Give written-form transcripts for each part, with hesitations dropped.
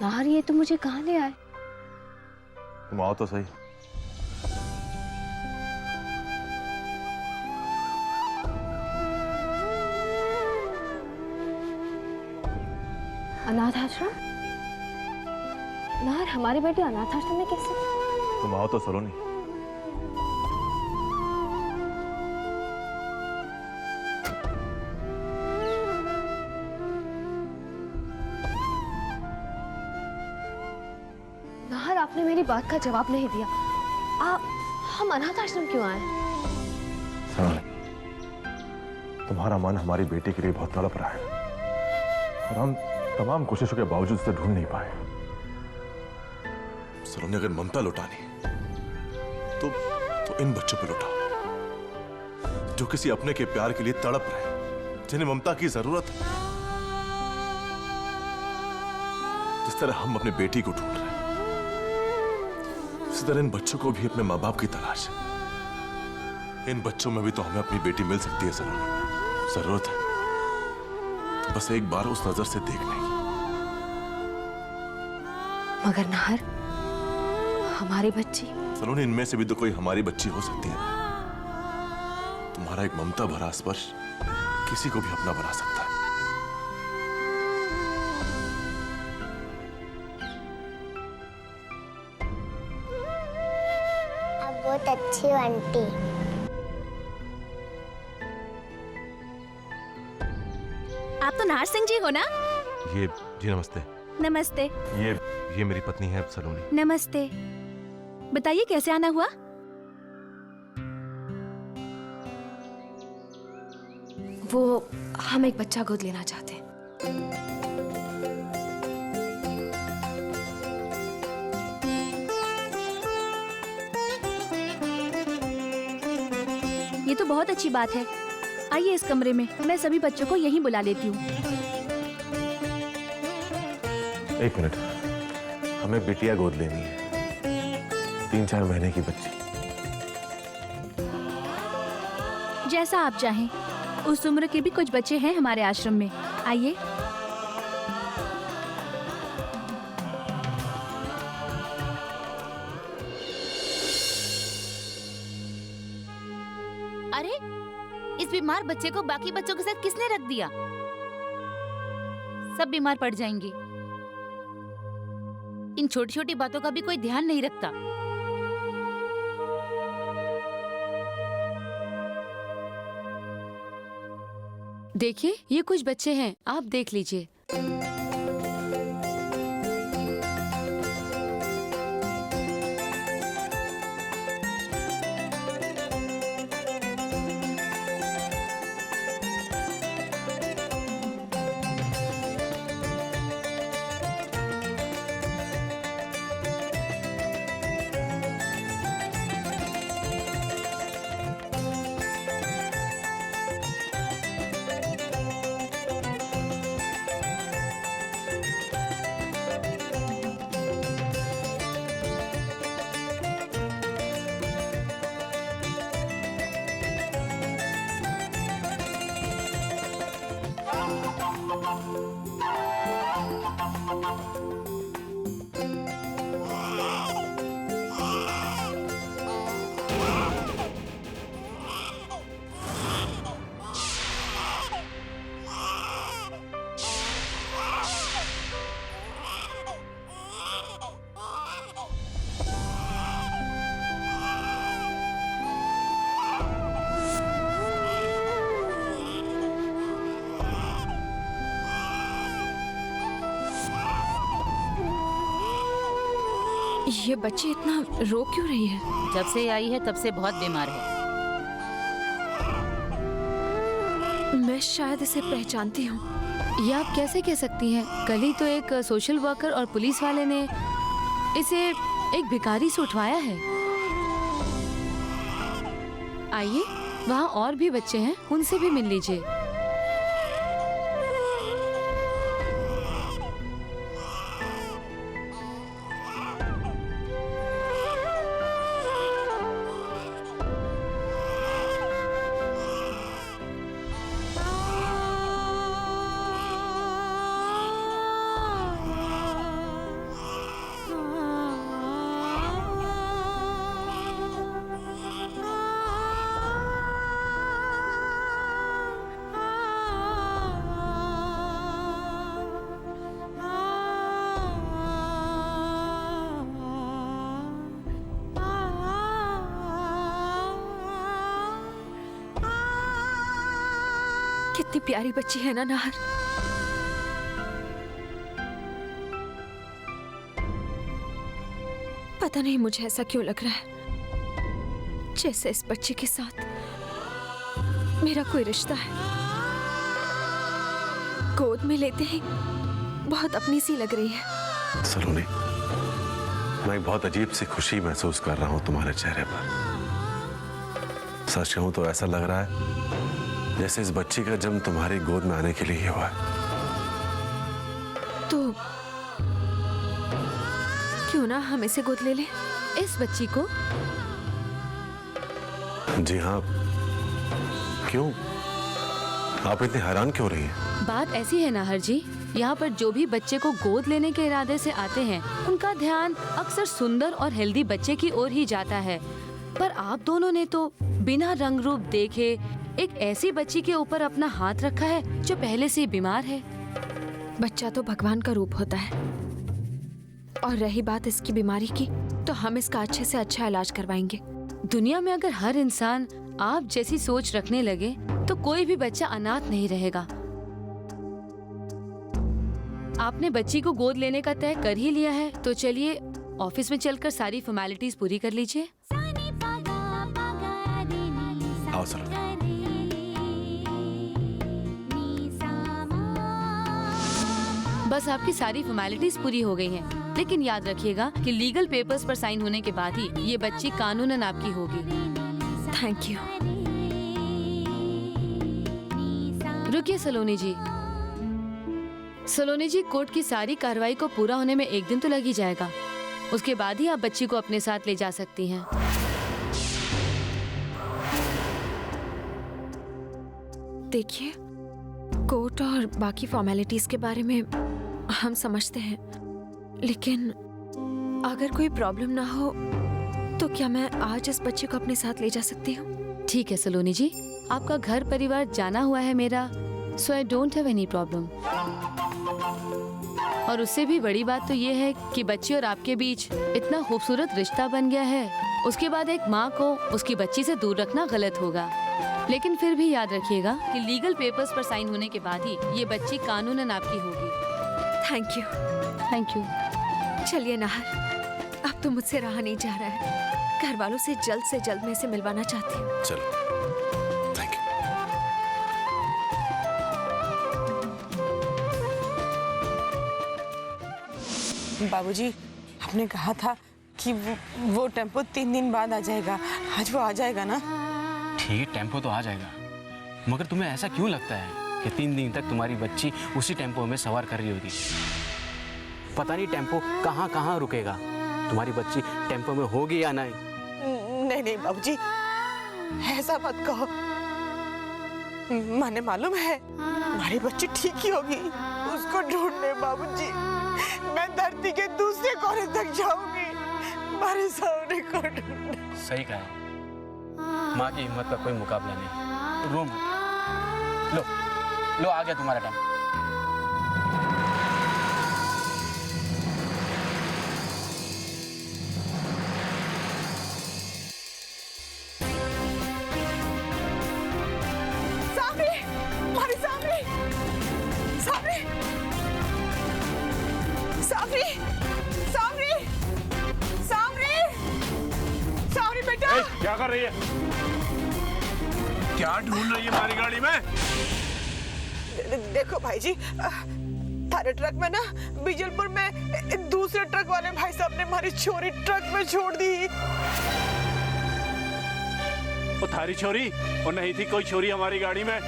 नाहर, ये तो मुझे कहाँ ले आए? तुम आओ तो सही। अनाथ आश्रम? नाहर, हमारी बेटी अनाथ आश्रम में कैसे? तुम आओ तो सलोनी। नाहर, आपने मेरी बात का जवाब नहीं दिया। हम अनाथ आश्रम क्यों आए? सलोनी, तुम्हारा मन हमारी बेटी के लिए बहुत तड़प रहा है और हम तमाम कोशिशों के बावजूद उसे ढूंढ नहीं पाए। सलोनी, अगर ममता लौटानी तो इन बच्चों पे लौटाओ जो किसी अपने के प्यार के लिए तड़प रहे, जिन्हें ममता की जरूरत है। जिस तरह हम अपनी बेटी को ढूंढ रहे हैं, इसी तरह इन बच्चों को भी अपने माँ बाप की तलाश है। इन बच्चों में भी तो हमें अपनी बेटी मिल सकती है सलोनी। जरूरत है तो बस एक बार उस नजर से देखने की। मगर नाहर, हमारी बच्ची। सलोनी, इनमें से भी तो कोई हमारी बच्ची हो सकती है। तुम्हारा एक ममता भरा स्पर्श किसी को भी अपना बना सकता है। आप बहुत अच्छी हो आंटी। आप तो नाहर सिंह जी हो ना? ये जी नमस्ते। नमस्ते। ये मेरी पत्नी है सलोनी। नमस्ते। बताइए कैसे आना हुआ? वो हम एक बच्चा गोद लेना चाहते हैं। ये तो बहुत अच्छी बात है। आइए इस कमरे में, मैं सभी बच्चों को यहीं बुला लेती हूँ। एक मिनट, हमें बिटिया गोद लेनी है, 3-4 महीने की बच्ची। जैसा आप चाहें। उस उम्र के भी कुछ बच्चे हैं हमारे आश्रम में। आइए। अरे, इस बीमार बच्चे को बाकी बच्चों के साथ किसने रख दिया? सब बीमार पड़ जाएंगे। इन छोटी छोटी बातों का भी कोई ध्यान नहीं रखता। देखिए, ये कुछ बच्चे हैं, आप देख लीजिए। ये बच्ची इतना रो क्यों रही है? जब से आई है तब से बहुत बीमार है। मैं शायद इसे पहचानती हूँ। ये आप कैसे कह सकती हैं? कल ही तो एक सोशल वर्कर और पुलिस वाले ने इसे एक भिखारी से उठवाया है। आइए, वहाँ और भी बच्चे हैं, उनसे भी मिल लीजिए। प्यारी बच्ची है ना नाहर। पता नहीं मुझे ऐसा क्यों लग रहा है जैसे इस बच्चे के साथ मेरा कोई रिश्ता है। गोद में लेते ही बहुत अपनी सी लग रही है। सलोनी, मैं एक बहुत अजीब सी खुशी महसूस कर रहा हूँ तुम्हारे चेहरे पर। सच कहूँ तो ऐसा लग रहा है जैसे इस बच्ची का जन्म तुम्हारी गोद में आने के लिए ही हुआ है। तो क्यों ना हम इसे गोद ले लें, इस बच्ची को। जी हाँ, क्यों? आप इतनी हैरान क्यों रही हैं? बात ऐसी है नाहर जी, यहाँ पर जो भी बच्चे को गोद लेने के इरादे से आते हैं उनका ध्यान अक्सर सुंदर और हेल्दी बच्चे की ओर ही जाता है। पर आप दोनों ने तो बिना रंग रूप देखे एक ऐसी बच्ची के ऊपर अपना हाथ रखा है जो पहले से बीमार है। बच्चा तो भगवान का रूप होता है, और रही बात इसकी बीमारी की, तो हम इसका अच्छे से अच्छा इलाज करवाएंगे। दुनिया में अगर हर इंसान आप जैसी सोच रखने लगे तो कोई भी बच्चा अनाथ नहीं रहेगा। आपने बच्ची को गोद लेने का तय कर ही लिया है, तो चलिए ऑफिस में चलकर सारी फॉर्मेलिटीज पूरी कर लीजिए। आओ सलोनी। बस आपकी सारी फॉर्मेलिटीज पूरी हो गई हैं, लेकिन याद रखिएगा कि लीगल पेपर्स पर साइन होने के बाद ही ये बच्ची कानूनन आपकी होगी। Thank you. रुकिए सलोनी जी। सलोनी जी, कोर्ट की सारी कार्रवाई को पूरा होने में 1 दिन तो लग ही जाएगा। उसके बाद ही आप बच्ची को अपने साथ ले जा सकती हैं। देखिए, कोर्ट और बाकी फॉर्मेलिटीज के बारे में हम समझते हैं, लेकिन अगर कोई प्रॉब्लम ना हो तो क्या मैं आज इस बच्चे को अपने साथ ले जा सकती हूँ? ठीक है सलोनी जी, आपका घर परिवार जाना हुआ है मेरा, so I don't have any problem. और उससे भी बड़ी बात तो ये है कि बच्चे और आपके बीच इतना खूबसूरत रिश्ता बन गया है, उसके बाद एक माँ को उसकी बच्ची से दूर रखना गलत होगा। लेकिन फिर भी याद रखिएगा कि लीगल पेपर्स पर साइन होने के बाद ही ये बच्ची कानूनन आपकी होगी। Thank you. Thank you. चलिए नाहर, अब तो मुझसे रहा नहीं जा रहा है। घर वालों से जल्द मैं इसे मिलवाना चाहती हूँ। चलो, थैंक यू। बाबूजी, आपने कहा था कि वो टेम्पो 3 दिन बाद आ जाएगा। आज वो आ जाएगा ना? ठीक, टेम्पो तो आ जाएगा, मगर तुम्हें ऐसा क्यों लगता है कि 3 दिन तक तुम्हारी बच्ची उसी टेम्पो में सवार कर रही होगी? पता नहीं टेम्पो कहाँ कहाँ रुकेगा। तुम्हारी बच्ची टेम्पो में होगी या नहीं? नहीं बाबूजी, ऐसा मत कहो। माने मालूम है हमारी बच्ची ठीक ही होगी। उसको ढूंढने बाबूजी मैं धरती के दूसरे कोने तक जाऊंगी, हमारे सामने को ढूंढने। सही कहा, माँ की हिम्मत का कोई मुकाबला नहीं। रो मत। लो आ गया तुम्हारा टाइम। क्या कर रही है? क्या ढूंढ रही है हमारी गाड़ी में? देखो भाई जी, थारे ट्रक में ना बीजलपुर में दूसरे ट्रक वाले भाई साहब ने हमारी छोरी ट्रक में छोड़ दी। वो थारी छोरी? वो नहीं थी कोई छोरी हमारी गाड़ी में।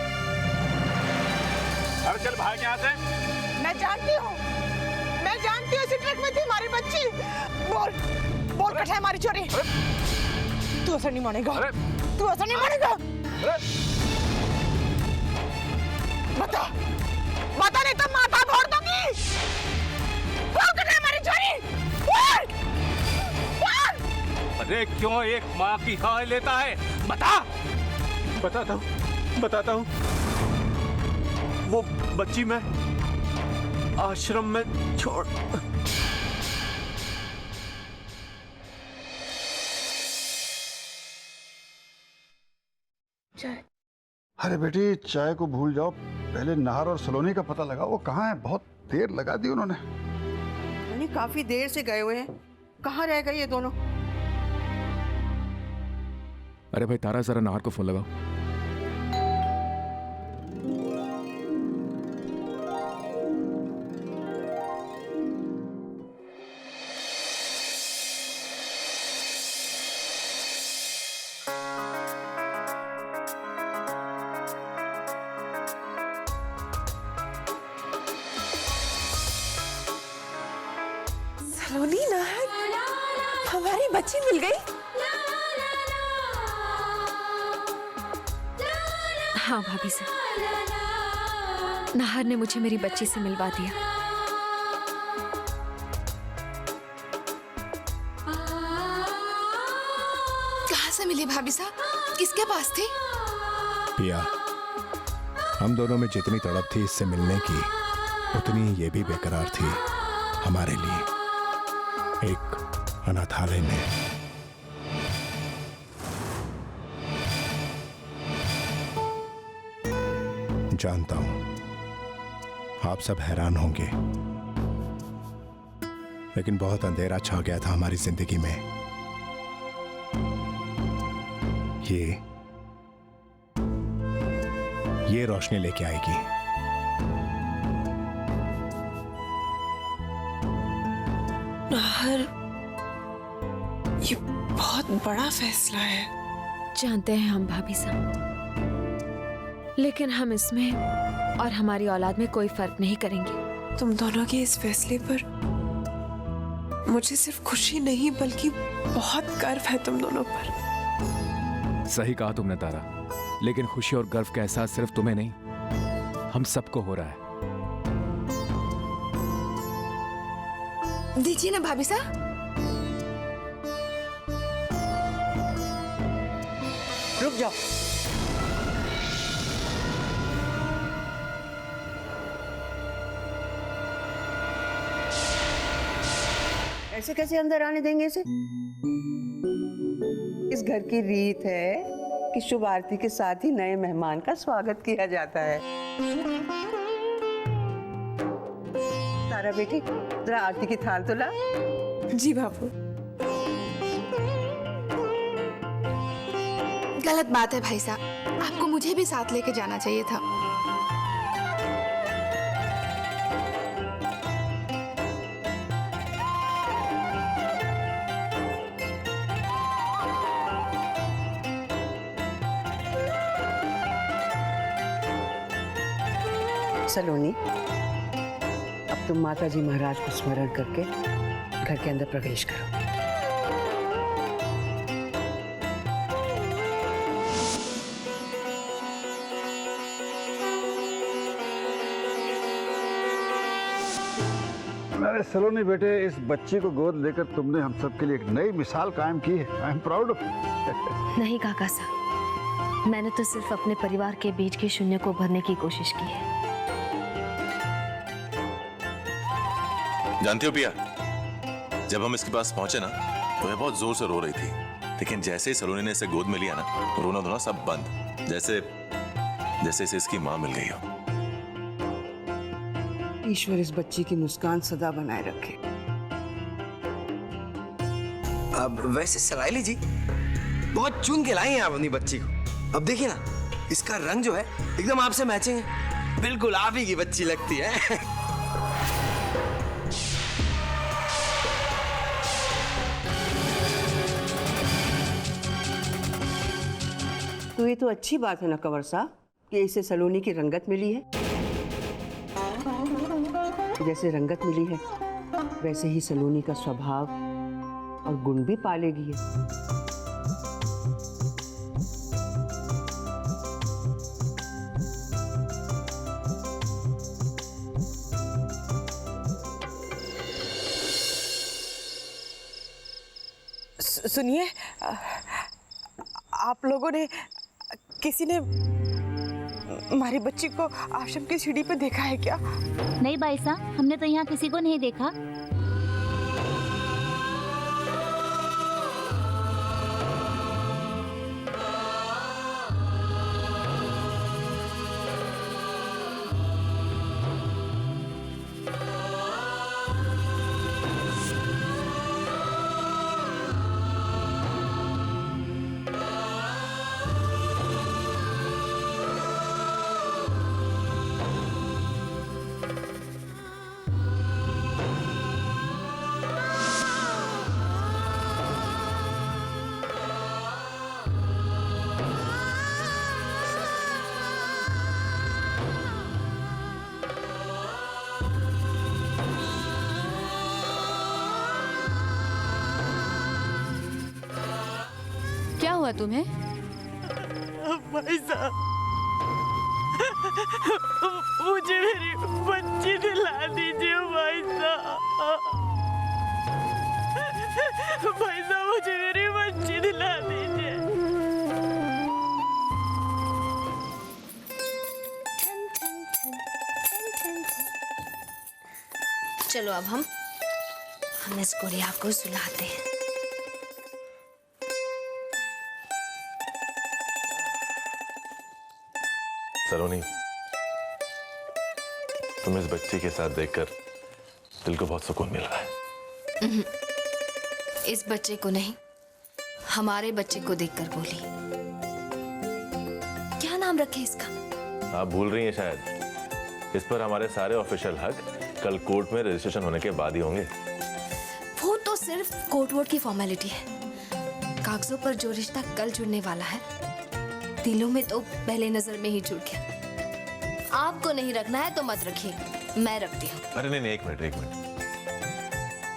अरे चल भाग यहाँ से। मैं जानती हूँ इसी ट्रक में थी हमारी बच्ची। बोल कट है हमारी छोरी। तू ऐसा नहीं मानेगा, तू ऐसा नहीं मानेगा। बता नहीं तो माथा फोड़ दूंगी। बोल कट है हमारी छोरी। अरे क्यों एक माँ की हाय लेता है? बताता हूँ। वो बच्ची मैं आश्रम में छोड़। अरे बेटी चाय को भूल जाओ, पहले नाहर और सलोनी का पता लगाओ, वो कहाँ है? बहुत देर लगा दी उन्होंने। काफी देर से गए हुए हैं, कहाँ रह गए ये दोनों? अरे भाई तारा, जरा नाहर को फोन लगाओ। सलोनी, नाहर, हमारी बच्ची मिल गई। हाँ भाभी साहब, नाहर ने मुझे मेरी बच्ची से मिलवा दिया। कहाँ से मिली भाभी साहब? किसके पास थी? पिया, हम दोनों में जितनी तड़प थी इससे मिलने की, उतनी ये भी बेकरार थी हमारे लिए। एक अनाथालय में। जानता हूं आप सब हैरान होंगे, लेकिन बहुत अंधेरा छा गया था हमारी जिंदगी में। ये रोशनी लेके आएगी। नाहर, ये बहुत बड़ा फैसला है। जानते हैं हम भाभी साहब, लेकिन हम इसमें और हमारी औलाद में कोई फर्क नहीं करेंगे। तुम दोनों के इस फैसले पर मुझे सिर्फ खुशी नहीं बल्कि बहुत गर्व है तुम दोनों पर। सही कहा तुमने तारा, लेकिन खुशी और गर्व का एहसास सिर्फ तुम्हें नहीं, हम सबको हो रहा है। दीजिए ना भाभी साहब। रुक जाओ। ऐसे कैसे अंदर आने देंगे इसे? इस घर की रीत है कि शुभ आरती के साथ ही नए मेहमान का स्वागत किया जाता है। तारा बेटी, जरा आरती की थाल तो ला। जी बापू। गलत बात है भाई साहब, आपको मुझे भी साथ लेके जाना चाहिए था। सलोनी, अब तुम माता जी महाराज को स्मरण करके घर के अंदर प्रवेश करो। अरे सलोनी बेटे, इस बच्ची को गोद लेकर तुमने हम सब के लिए एक नई मिसाल कायम की है। I am proud of you. नहीं काका साहब, मैंने तो सिर्फ अपने परिवार के बीच के शून्य को भरने की कोशिश की है। जानती हो पिया, जब हम इसके पास पहुंचे ना तो ये बहुत जोर से रो रही थी, लेकिन जैसे ही सलोनी ने इसे गोद में लिया ना, रोना धोना सब बंद, जैसे इसे इसकी मां मिल गई हो। ईश्वर इस बच्ची की मुस्कान सदा बनाए रखे। अब वैसे सरायली जी बहुत चुन के लाई हैं आप अपनी बच्ची को। अब देखिए ना, इसका रंग जो है एकदम आपसे मैचिंग है, बिल्कुल आप ही की बच्ची लगती है। तो ये तो अच्छी बात है ना कंवर साहब कि इसे सलोनी की रंगत मिली है। जैसे रंगत मिली है वैसे ही सलोनी का स्वभाव और गुण भी पालेगी है। सुनिए, आप लोगों ने, किसी ने हमारी बच्ची को आश्रम की सीढ़ी पे देखा है क्या? नहीं भाई साहब, हमने तो यहाँ किसी को नहीं देखा। हुआ तुम्हें? भाई साहब, मुझे मेरी बच्ची दिला दीजिए भाई साहब। भाई साहब, मुझे मेरी बच्ची दिला दीजिए। चलो अब हम इस गुड़िया को सुलाते हैं। सलोनी, तुम इस बच्ची के साथ देखकर दिल को बहुत सुकून मिल रहा है। इस बच्चे को नहीं, हमारे बच्चे को देखकर बोली। क्या नाम रखे इसका? आप भूल रही हैं शायद। इस पर हमारे सारे ऑफिशियल हक कल कोर्ट में रजिस्ट्रेशन होने के बाद ही होंगे। वो तो सिर्फ कोर्ट वोट की फॉर्मेलिटी है। कागजों पर जो रिश्ता कल जुड़ने वाला है, दिलों में तो पहले नजर में ही जुड़ गया। आपको नहीं रखना है तो मत रखिए, मैं रखती हूँ। अरे नहीं, एक मिनट,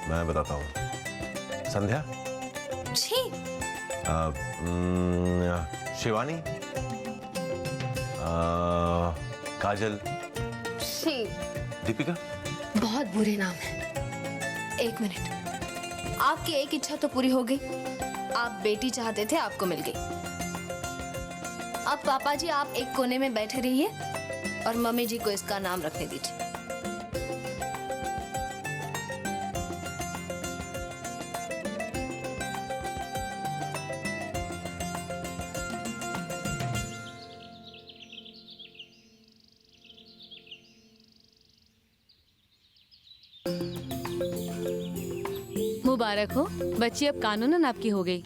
मैं बताता हूँ। संध्या जी, शिवानी, काजल, जी, दीपिका। बहुत बुरे नाम है। एक मिनट, आपकी एक इच्छा तो पूरी हो गई। आप बेटी चाहते थे, आपको मिल गई। अब पापा जी आप एक कोने में बैठे रहिए और मम्मी जी को इसका नाम रखने दीजिए। मुबारक हो, बच्ची अब कानूनन आपकी हो गई।